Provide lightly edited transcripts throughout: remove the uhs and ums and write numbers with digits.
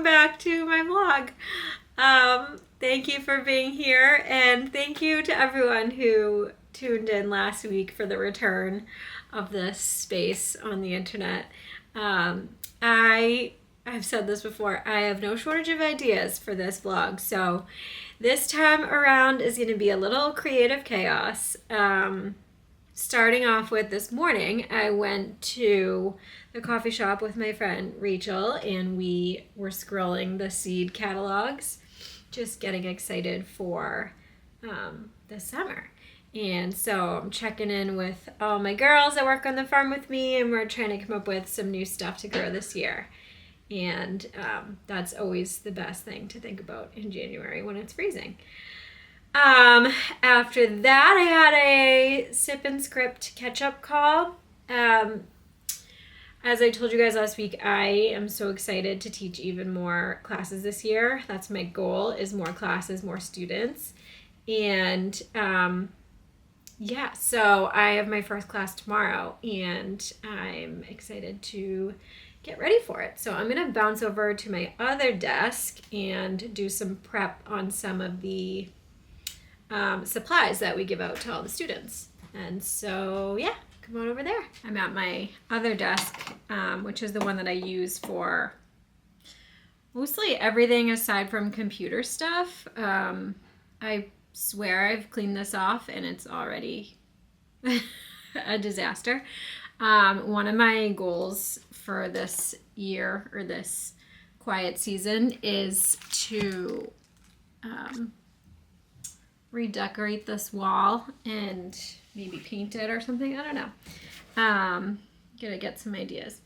back to my vlog. Thank you for being here, and thank you to everyone who tuned in last week for the return of this space on the internet. I've said this before, I have no shortage of ideas for this vlog, so this time around is going to be a little creative chaos. Starting off with this morning, I went to the coffee shop with my friend Rachel, and we were scrolling the seed catalogs, just getting excited for the summer. And so I'm checking in with all my girls that work on the farm with me, and we're trying to come up with some new stuff to grow this year. And that's always the best thing to think about in January when it's freezing. After that, I had a sip and script catch-up call. As I told you guys last week, I am so excited to teach even more classes this year. That's my goal, is more classes, more students. And yeah, so I have my first class tomorrow, and I'm excited to get ready for it. So I'm going to bounce over to my other desk and do some prep on some of the supplies that we give out to all the students. And so, yeah, come on over there. I'm at my other desk, which is the one that I use for mostly everything aside from computer stuff. I swear I've cleaned this off and it's already a disaster. One of my goals for this year, or this quiet season, is to redecorate this wall and maybe paint it or something. I don't know. Gonna get some ideas.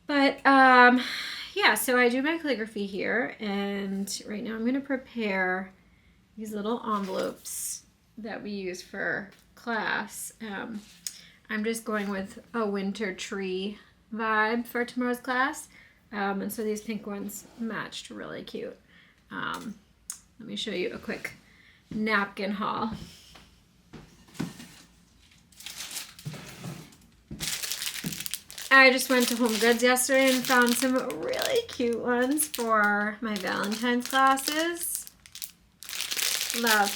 But yeah, so I do my calligraphy here, and right now I'm gonna prepare these little envelopes that we use for class. I'm just going with a winter tree vibe for tomorrow's class. And so these pink ones matched really cute. Let me show you a quick napkin haul. I just went to Home Goods yesterday and found some really cute ones for my Valentine's classes. Love.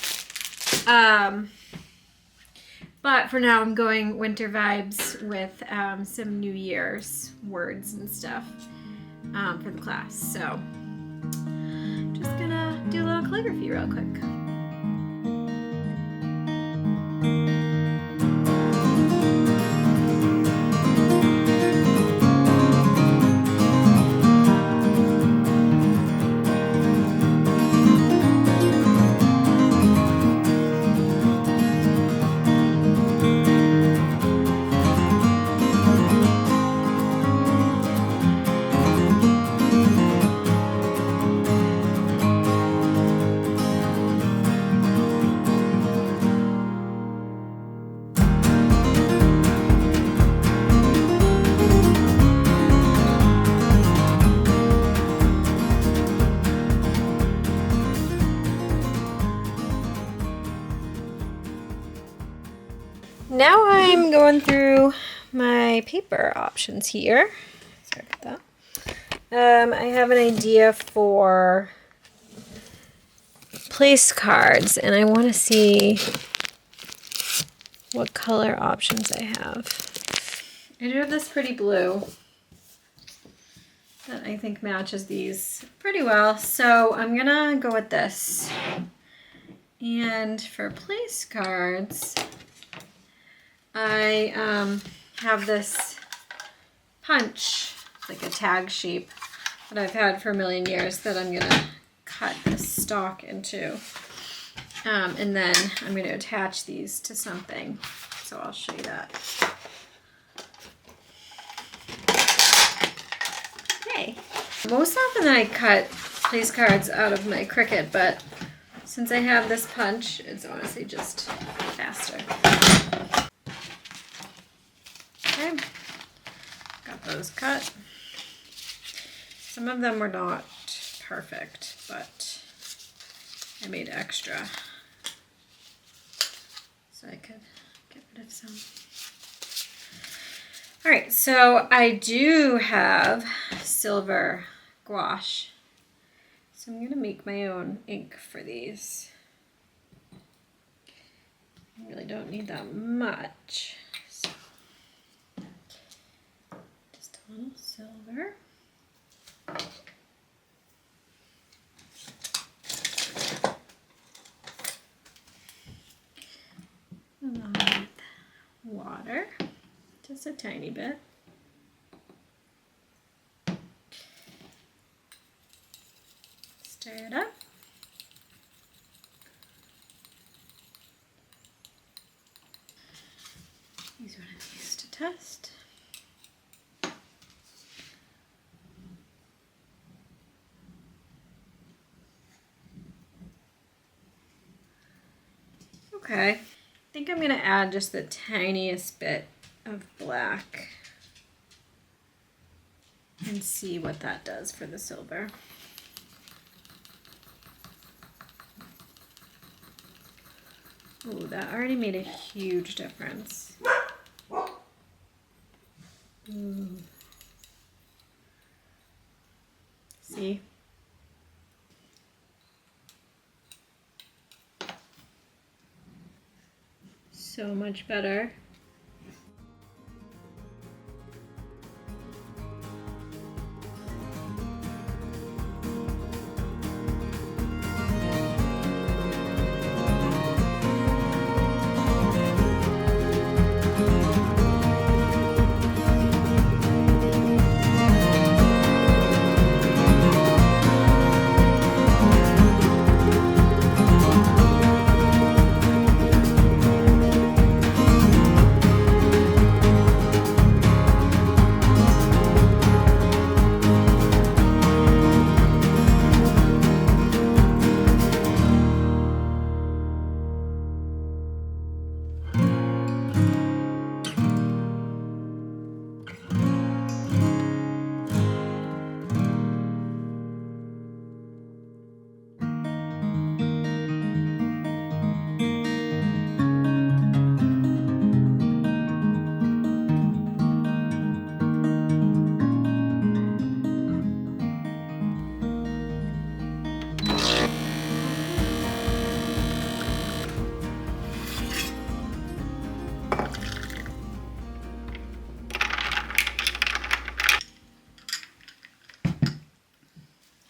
But for now, I'm going winter vibes with some New Year's words and stuff for the class. So just gonna do a little calligraphy real quick. Now I'm going through my paper options here. Sorry about that. I have an idea for place cards, and I want to see what color options I have. I do have this pretty blue that I think matches these pretty well, so I'm gonna go with this. And for place cards, I have this punch, like a tag shape, that I've had for a million years that I'm gonna cut this stalk into. And then I'm gonna attach these to something. So I'll show you that. Okay. Most often I cut place cards out of my Cricut, but since I have this punch, it's honestly just faster. Okay, got those cut. Some of them were not perfect, but I made extra so I could get rid of some. All right, so I do have silver gouache So I'm gonna make my own ink for these. I really don't need that much. So just a little silver. Along with water, just a tiny bit. Stir it up. Use one of these to test. Okay, I think I'm gonna add just the tiniest bit of black and see what that does for the silver. Ooh, that already made a huge difference. Ooh. See? So much better.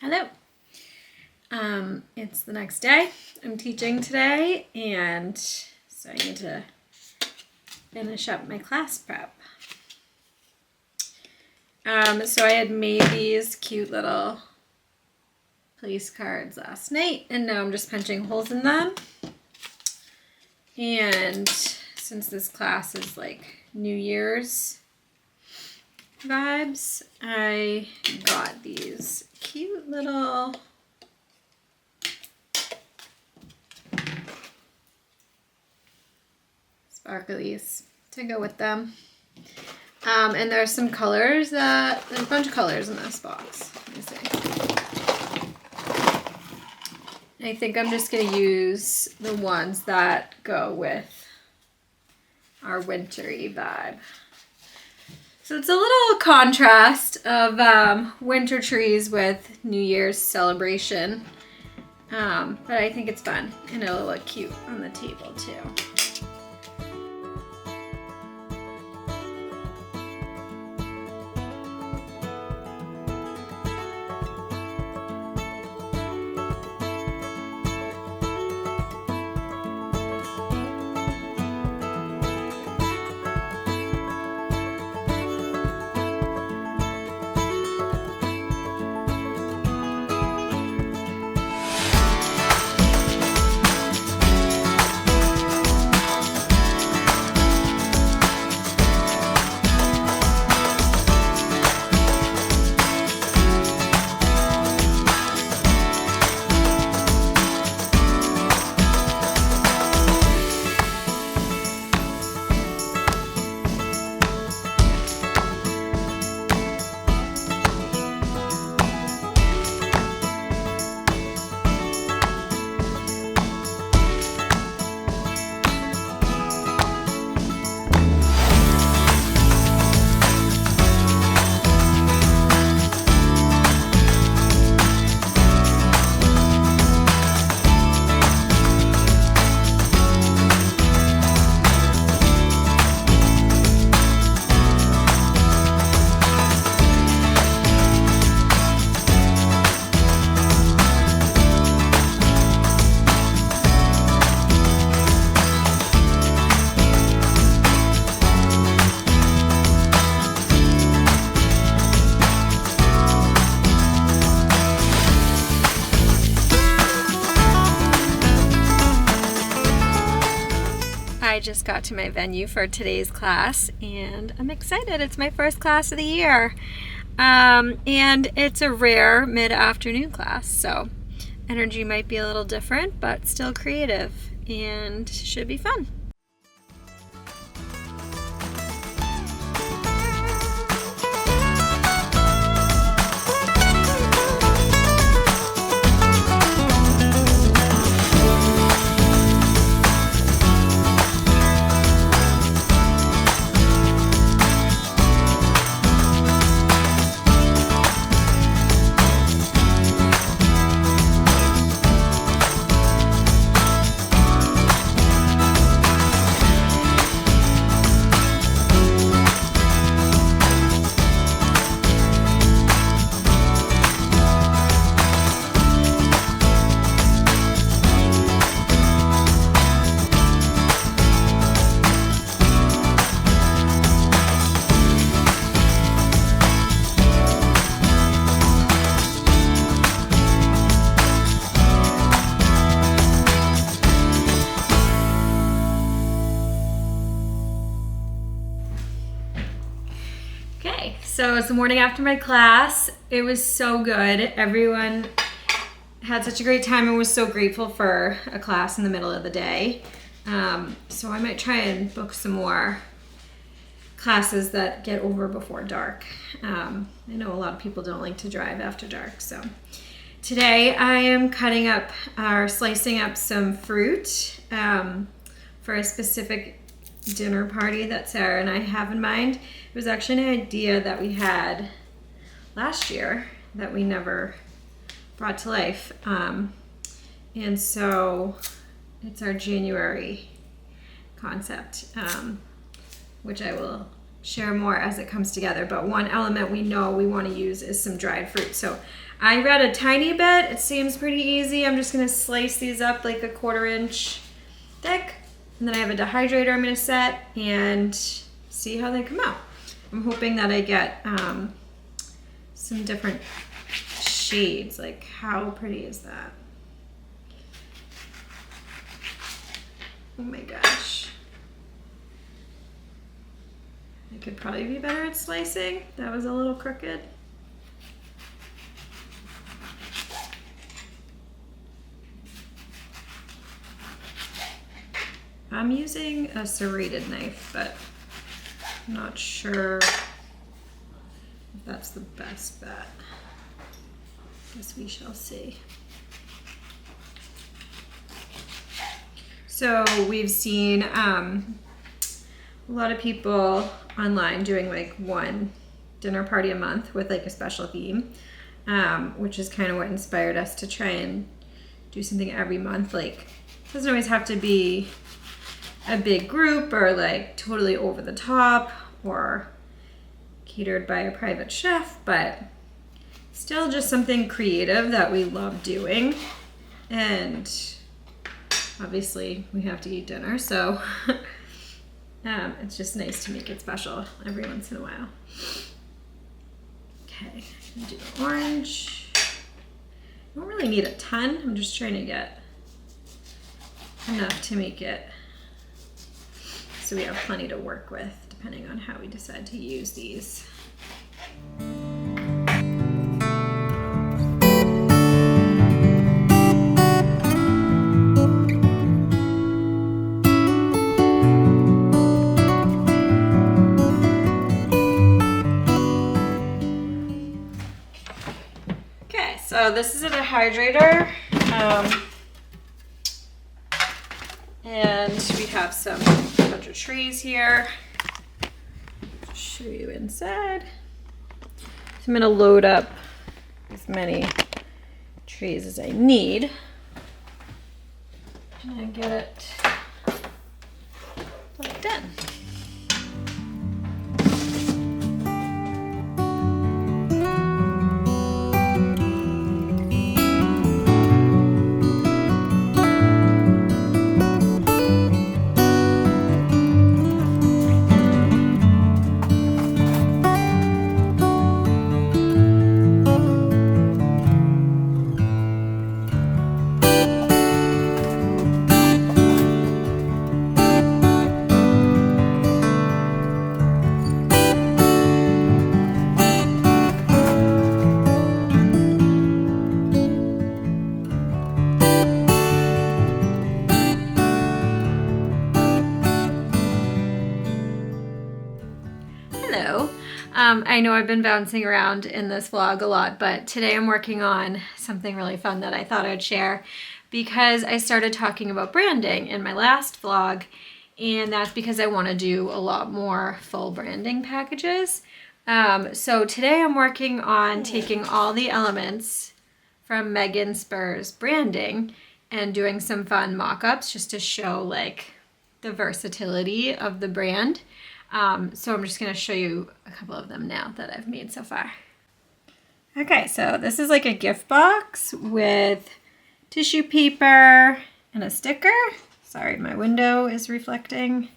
Hello. It's the next day. I'm teaching today, and so I need to finish up my class prep. So I had made these cute little place cards last night, and now I'm just punching holes in them. And since this class is like New Year's vibes, I got these cute little sparklies to go with them. And there's some colors there's a bunch of colors in this box. Let me see. I think I'm just gonna use the ones that go with our wintry vibe. So it's a little contrast of winter trees with New Year's celebration, but I think it's fun and it'll look cute on the table too. just got to my venue for today's class, and I'm excited. It's my first class of the year, and it's a rare mid-afternoon class, so energy might be a little different, but still creative, and should be fun. So it's the morning after my class. It was so good. Everyone had such a great time and was so grateful for a class in the middle of the day. So I might try and book some more classes that get over before dark. I know a lot of people don't like to drive after dark. So today I am cutting up or slicing up some fruit for a specific dinner party that Sarah and I have in mind. It was actually an idea that we had last year that we never brought to life. And so it's our January concept, which I will share more as it comes together. But one element we know we want to use is some dried fruit. So I read a tiny bit. It seems pretty easy. I'm just going to slice these up like a 1/4 inch thick. And then I have a dehydrator I'm going to set and see how they come out. I'm hoping that I get some different shades. Like, how pretty is that? Oh my gosh. I could probably be better at slicing. That was a little crooked. I'm using a serrated knife, but I'm not sure if that's the best bet. Guess we shall see. So we've seen a lot of people online doing like one dinner party a month with like a special theme, which is kind of what inspired us to try and do something every month. Like, it doesn't always have to be a big group or like totally over the top or catered by a private chef, but still just something creative that we love doing. And obviously we have to eat dinner, so it's just nice to make it special every once in a while. Okay, I'm gonna do the orange. I don't really need a ton. I'm just trying to get enough to make it so we have plenty to work with, depending on how we decide to use these. Okay, so this is a dehydrator. And we have some bunch of trays here. I'll show you inside. So I'm gonna load up as many trays as I need. And I get it plugged in. I know I've been bouncing around in this vlog a lot, but today I'm working on something really fun that I thought I'd share because I started talking about branding in my last vlog, and that's because I want to do a lot more full branding packages. So today I'm working on taking all the elements from Megan Spur's branding and doing some fun mock-ups just to show like the versatility of the brand. So I'm just going to show you a couple of them now that I've made so far. Okay, so this is like a gift box with tissue paper and a sticker. Sorry, my window is reflecting.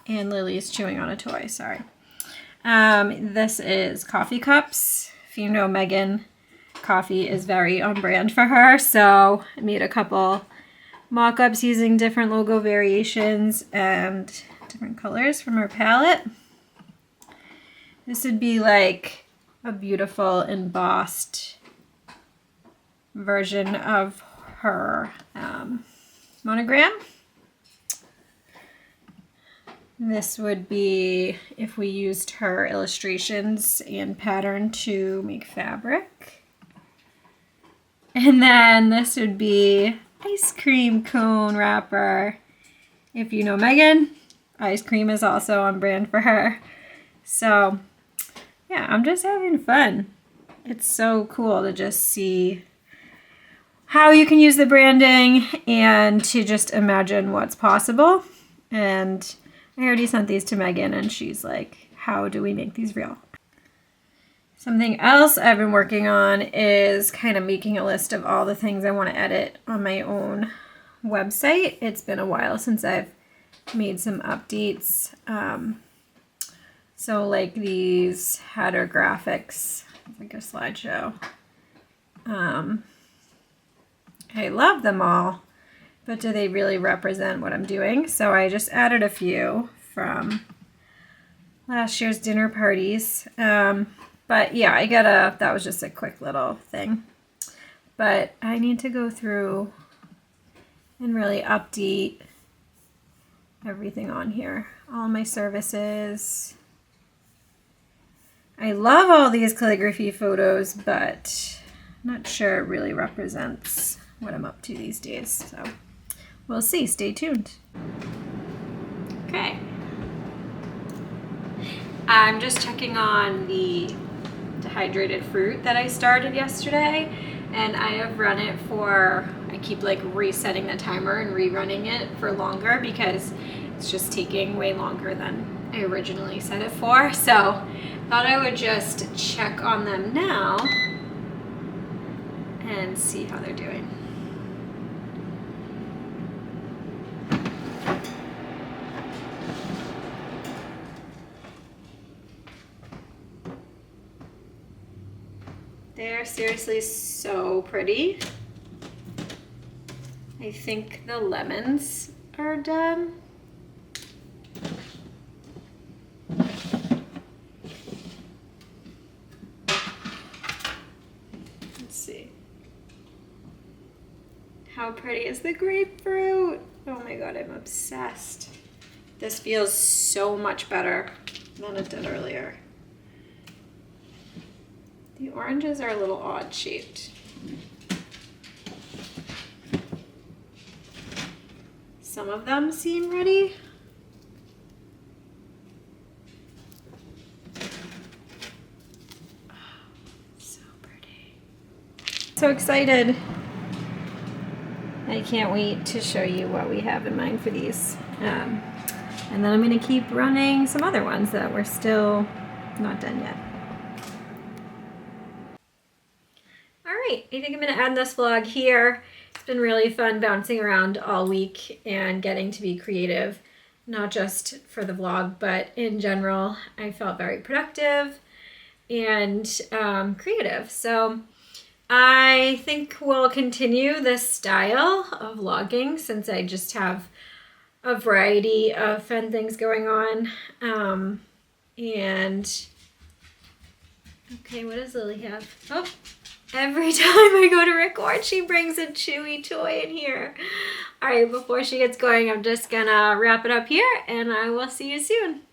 And Lily's chewing on a toy, sorry. This is coffee cups. If you know Megan, coffee is very on brand for her, so I made a couple mock-ups using different logo variations and different colors from her palette. This would be like a beautiful embossed version of her monogram. This would be if we used her illustrations and pattern to make fabric. And then this would be ice cream cone wrapper. If you know Megan, ice cream is also on brand for her. So yeah, I'm just having fun. It's so cool to just see how you can use the branding and to just imagine what's possible. And I already sent these to Megan and she's like, how do we make these real? Something else I've been working on is kind of making a list of all the things I want to edit on my own website. It's been a while since I've made some updates. So like these header graphics, like a slideshow. I love them all, but do they really represent what I'm doing? So I just added a few from last year's dinner parties. But yeah, that was just a quick little thing. But I need to go through and really update everything on here. All my services. I love all these calligraphy photos, but I'm not sure it really represents what I'm up to these days. So we'll see. Stay tuned. Okay. I'm just checking on the dehydrated fruit that I started yesterday, and I have run it for, I keep like resetting the timer and rerunning it for longer because it's just taking way longer than I originally set it for. So thought I would just check on them now and see how they're doing. They're seriously so pretty. I think the lemons are done. Let's see. How pretty is the grapefruit? Oh my god, I'm obsessed. This feels so much better than it did earlier. The oranges are a little odd shaped. Some of them seem ready. Oh, so pretty. So excited. I can't wait to show you what we have in mind for these. And then I'm going to keep running some other ones that we're still not done yet. I think I'm going to end this vlog here. It's been really fun bouncing around all week and getting to be creative, not just for the vlog, but in general. I felt very productive and creative. So I think we'll continue this style of vlogging since I just have a variety of fun things going on. And okay, what does Lily have? Oh. Every time I go to record, she brings a chewy toy in here. All right, before she gets going, I'm just gonna wrap it up here and I will see you soon.